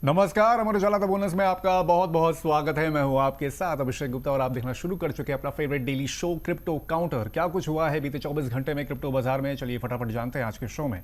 नमस्कार, Amar Ujala the bonus में आपका बहुत बहुत स्वागत है। मैं हूं आपके साथ अभिषेक गुप्ता और आप देखना शुरू कर चुके हैं अपना favourite daily show crypto counter. क्या कुछ हुआ है बीते 24 घंटे में क्रिप्टो बाजार में, चलिए फटाफट जानते हैं आज के शो में।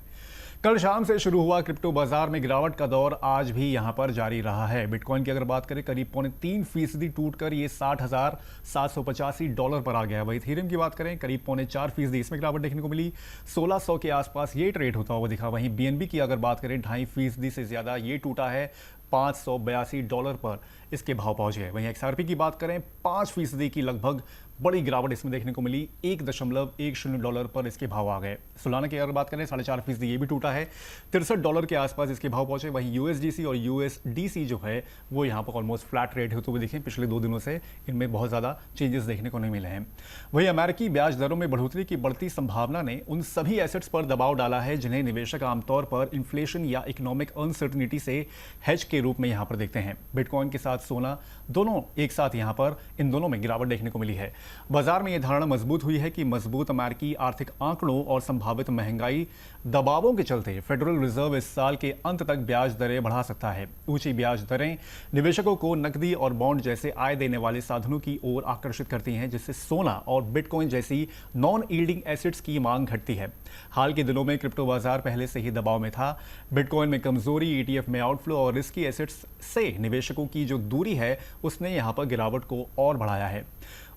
कल शाम से शुरू हुआ क्रिप्टो बाजार में गिरावट का दौर आज भी यहां पर जारी रहा है। बिटकॉइन की अगर बात करें करीब 3.25% टूटकर ये $60,785 पर आ गया। वही इथेरियम की बात करें करीब 4.25%, इसमें गिरावट देखने को मिली। 1600 के आसपास ये ट्रेड होता हुआ दिखा। वहीं बीएनबी की अगर बात करें 2.5% से ज्यादा ये टूटा है, $582 पर इसके भाव पहुंच गए। वहीं एक्सआरपी की बात करें 5% की लगभग बड़ी गिरावट इसमें देखने को मिली, $1.10 पर इसके भाव आ गए। सोलाना की अगर बात करें 4.5% ये भी टूटा है, $63 के आसपास इसके भाव पहुंचे। वहीं यूएसडीसी और यूएसडीसी जो है वो यहाँ पर ऑलमोस्ट फ्लैट रेट होते हुए दिखे। पिछले 2 दिनों से इनमें बहुत ज्यादा चेंजेस देखने को नहीं मिले हैं। वहीं अमेरिकी ब्याज दरों में बढ़ोतरी की बढ़ती संभावना ने उन सभी एसेट्स पर दबाव डाला है जिन्हें निवेशक आमतौर पर इन्फ्लेशन या इकोनॉमिक अनसर्टनिटी से हेज के रूप में यहाँ पर देखते हैं। बिटकॉइन के साथ सोना दोनों एक साथ यहाँ पर इन दोनों में गिरावट देखने को मिली है। बाजार में यह धारणा मजबूत हुई है कि मजबूत अमेरिकी आर्थिक आंकड़ों और संभावित महंगाई दबावों के चलते फेडरल रिजर्व इस साल के अंत तक ब्याज दरें बढ़ा सकता है। ऊंची ब्याज दरें निवेशकों को नकदी और बॉन्ड जैसे आय देने वाले साधनों की ओर आकर्षित करती हैं, जिससे सोना और बिटकॉइन जैसी नॉन यील्डिंग एसेट्स की मांग घटती है। हाल के दिनों में क्रिप्टो बाजार पहले से ही दबाव में था। बिटकॉइन में कमजोरी, ईटीएफ में आउटफ्लो और रिस्की एसेट्स से निवेशकों की जो दूरी है उसने यहां पर गिरावट को और बढ़ाया है।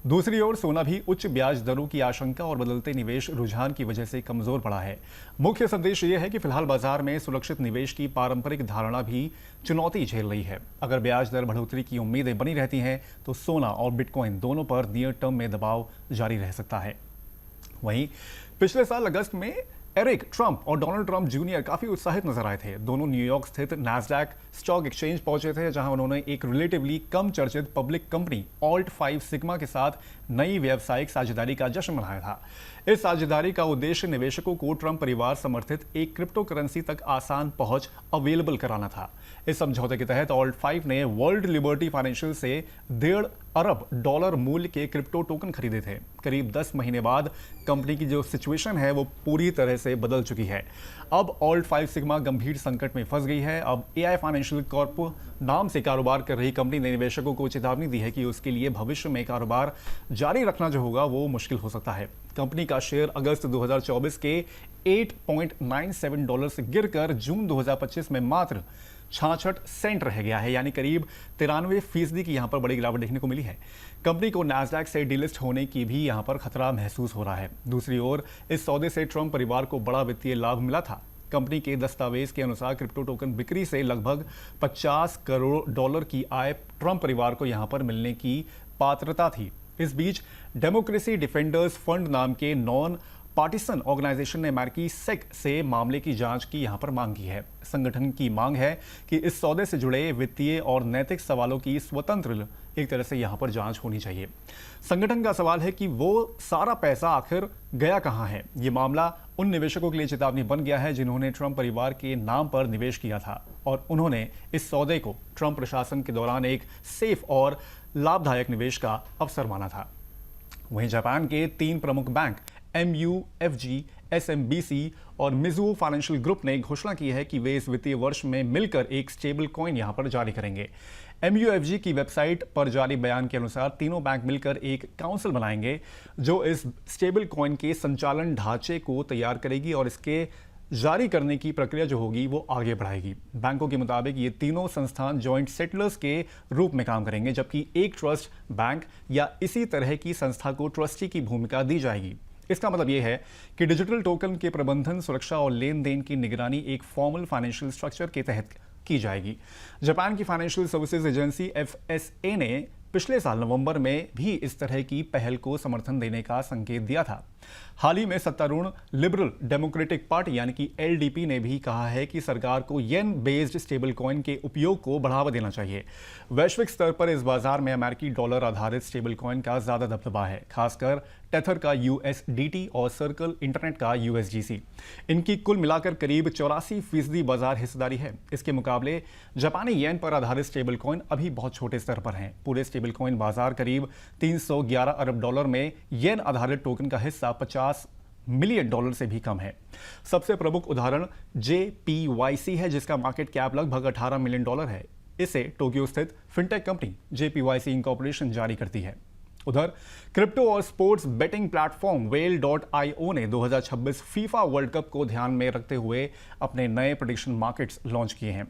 दूसरी ओर सोना भी उच्च ब्याज दरों की आशंका और बदलते निवेश रुझान की वजह से कमजोर पड़ा है। मुख्य संदेश यह है कि फिलहाल बाजार में सुरक्षित निवेश की पारंपरिक धारणा भी चुनौती झेल रही है। अगर ब्याज दर बढ़ोतरी की उम्मीदें बनी रहती हैं तो सोना और बिटकॉइन दोनों पर नियर टर्म में दबाव जारी रह सकता है। वहीं पिछले साल अगस्त में एरिक ट्रंप और डोनाल्ड ट्रंप जूनियर काफी उत्साहित नजर आए थे। दोनों न्यूयॉर्क स्थित नैस्डैक स्टॉक एक्सचेंज पहुंचे थे, जहां उन्होंने एक रिलेटिवली कम चर्चित पब्लिक कंपनी ऑल्ट 5 सिग्मा के साथ नई व्यावसायिक साझेदारी का जश्न मनाया था। इस साझेदारी का उद्देश्य निवेशकों को ट्रंप परिवार समर्थित एक क्रिप्टो करेंसी तक आसान पहुंच अवेलेबल कराना था। इस समझौते के तहत ऑल्ट 5 ने वर्ल्ड लिबर्टी फाइनेंशियल से $1.5 अरब मूल्य के क्रिप्टो टोकन खरीदे थे। करीब 10 महीने बाद कंपनी की जो सिचुएशन है वो पूरी तरह से बदल चुकी है। अब ऑल्ट 5 सिग्मा गंभीर संकट में फंस गई है। अब AI फाइनेंशियल कॉर्प नाम से कारोबार कर रही कंपनी ने निवेशकों को चेतावनी दी है कि उसके लिए भविष्य में कारोबार जारी रखना जो होगा वो मुश्किल हो सकता है। कंपनी का शेयर अगस्त 2024 के $8.97 से गिरकर जून 2025 में मात्र 66 सेंट रह गया है, यानी करीब 93% की यहां पर बड़ी गिरावट देखने को मिली है। कंपनी को नैस्डैक से डिलिस्ट होने की भी यहां पर खतरा महसूस हो रहा है। दूसरी ओर इस सौदे से ट्रंप परिवार को बड़ा वित्तीय लाभ मिला था। कंपनी के दस्तावेज के अनुसार क्रिप्टो टोकन बिक्री से लगभग $50 करोड़ की आय ट्रंप परिवार को यहां पर मिलने की पात्रता थी। इस बीच डेमोक्रेसी डिफेंडर्स फंड नाम के नॉन पार्टिसन ऑर्गेनाइजेशन ने अमेरिकी सेक से मामले की जांच की यहां पर मांग की है। संगठन की मांग है कि इस सौदे से जुड़े वित्तीय और नैतिक सवालों की स्वतंत्र एक तरह से यहां पर जांच होनी चाहिए। संगठन का सवाल है कि वो सारा पैसा आखिर गया कहां है। ये मामला उन निवेशकों के लिए चेतावनी बन गया है जिन्होंने ट्रंप परिवार के नाम पर निवेश किया था और उन्होंने इस सौदे को ट्रंप प्रशासन के दौरान एक सेफ और लाभदायक निवेश का अवसर माना था। वहीं जापान के 3 प्रमुख बैंक MUFG, SMBC और मिजुओ फाइनेंशियल ग्रुप ने घोषणा की है कि वे इस वित्तीय वर्ष में मिलकर एक स्टेबल कॉइन यहां पर जारी करेंगे। MUFG की वेबसाइट पर जारी बयान के अनुसार तीनों बैंक मिलकर एक काउंसिल बनाएंगे जो इस स्टेबल कॉइन के संचालन ढांचे को तैयार करेगी और इसके जारी करने की प्रक्रिया जो होगी वो आगे बढ़ाएगी। बैंकों के मुताबिक ये तीनों संस्थान जॉइंट सेटलर्स के रूप में काम करेंगे, जबकि एक ट्रस्ट बैंक या इसी तरह की संस्था को ट्रस्टी की भूमिका दी जाएगी। इसका मतलब यह है कि डिजिटल टोकन के प्रबंधन, सुरक्षा और लेन देन की निगरानी एक फॉर्मल फाइनेंशियल स्ट्रक्चर के तहत की जाएगी। जापान की फाइनेंशियल सर्विसेज एजेंसी FSA ने पिछले साल नवंबर में भी इस तरह की पहल को समर्थन देने का संकेत दिया था। हाल ही में सत्तारूढ़ लिबरल डेमोक्रेटिक पार्टी यानी कि LDP ने भी कहा है कि सरकार को येन बेस्ड स्टेबल कॉइन के उपयोग को बढ़ावा देना चाहिए। वैश्विक स्तर पर इस बाजार में अमेरिकी डॉलर आधारित स्टेबल कॉइन का ज्यादा दबदबा है, खासकर टेथर का USDT और सर्कल इंटरनेट का USDC। इनकी कुल मिलाकर करीब 84% बाजार हिस्सेदारी है। इसके मुकाबले जापानी येन पर आधारित स्टेबल कॉइन अभी बहुत छोटे स्तर पर हैं। पूरे स्टेबल कॉइन बाजार करीब $311 अरब में येन आधारित टोकन का हिस्सा $50 मिलियन से भी कम है। सबसे प्रमुख उदाहरण JPYC है, जिसका मार्केट कैप लगभग $18 मिलियन है। इसे टोक्यो स्थित फिनटेक कंपनी JPYC इनकॉर्पोरेशन जारी करती है। उधर क्रिप्टो और स्पोर्ट्स बेटिंग प्लेटफॉर्म whale.io ने 2026 फीफा वर्ल्ड कप को ध्यान में रखते हुए अपने नए प्रेडिक्शन मार्केट्स लॉन्च किए हैं।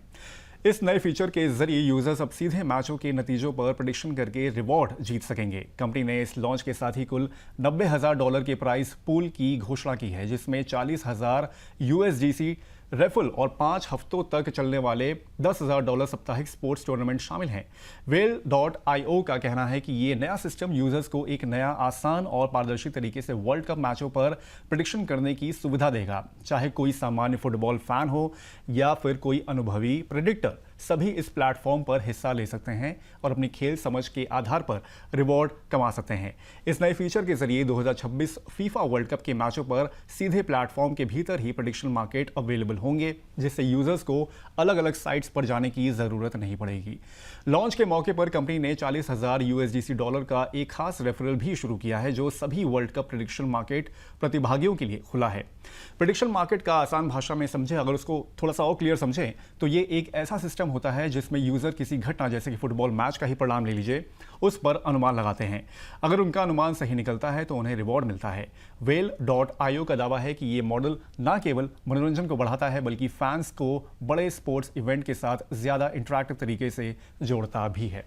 इस नए फीचर के जरिए यूजर्स अब सीधे मैचों के नतीजों पर प्रेडिक्शन करके रिवॉर्ड जीत सकेंगे। कंपनी ने इस लॉन्च के साथ ही कुल $90,000 के प्राइस पूल की घोषणा की है, जिसमें 40,000 USDC रेफल और 5 हफ्तों तक चलने वाले $10,000 साप्ताहिक स्पोर्ट्स टूर्नामेंट शामिल हैं। whale.io का कहना है कि ये नया सिस्टम यूजर्स को एक नया, आसान और पारदर्शी तरीके से वर्ल्ड कप मैचों पर प्रेडिक्शन करने की सुविधा देगा। चाहे कोई सामान्य फुटबॉल फैन हो या फिर कोई अनुभवी प्रेडिक्टर, सभी इस प्लेटफॉर्म पर हिस्सा ले सकते हैं और अपनी खेल समझ के आधार पर रिवॉर्ड कमा सकते हैं। इस नए फीचर के जरिए 2026 फीफा वर्ल्ड कप के मैचों पर सीधे प्लेटफॉर्म के भीतर ही प्रेडिक्शन मार्केट अवेलेबल होंगे, जिससे यूजर्स को अलग अलग साइट्स पर जाने की जरूरत नहीं पड़ेगी। लॉन्च के मौके पर कंपनी ने 40,000 USDC डॉलर का एक खास रेफरल भी शुरू किया है, जो सभी वर्ल्ड कप प्रेडिक्शन मार्केट प्रतिभागियों के लिए खुला है। प्रेडिक्शन मार्केट का आसान भाषा में समझें, अगर उसको थोड़ा सा और क्लियर समझें, तो ये एक ऐसा सिस्टम होता है जिसमें यूजर किसी घटना, जैसे कि फुटबॉल मैच का ही परिणाम ले लीजिए, उस पर अनुमान लगाते हैं। अगर उनका अनुमान सही निकलता है तो उन्हें रिवॉर्ड मिलता है। whale.io का दावा है कि ये मॉडल न केवल मनोरंजन को बढ़ाता है, बल्कि फैंस को बड़े स्पोर्ट्स इवेंट के साथ ज्यादा इंटरैक्टिव तरीके से जोड़ता भी है।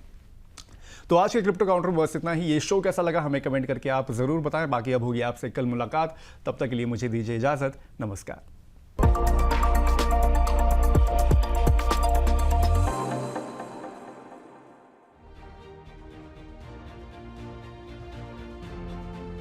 तो आज के क्रिप्टो काउंटर बस इतना ही। ये शो कैसा लगा हमें कमेंट करके आप जरूर बताएं। बाकी अब होगी आपसे कल मुलाकात, तब तक के लिए मुझे दीजिए इजाजत। नमस्कार।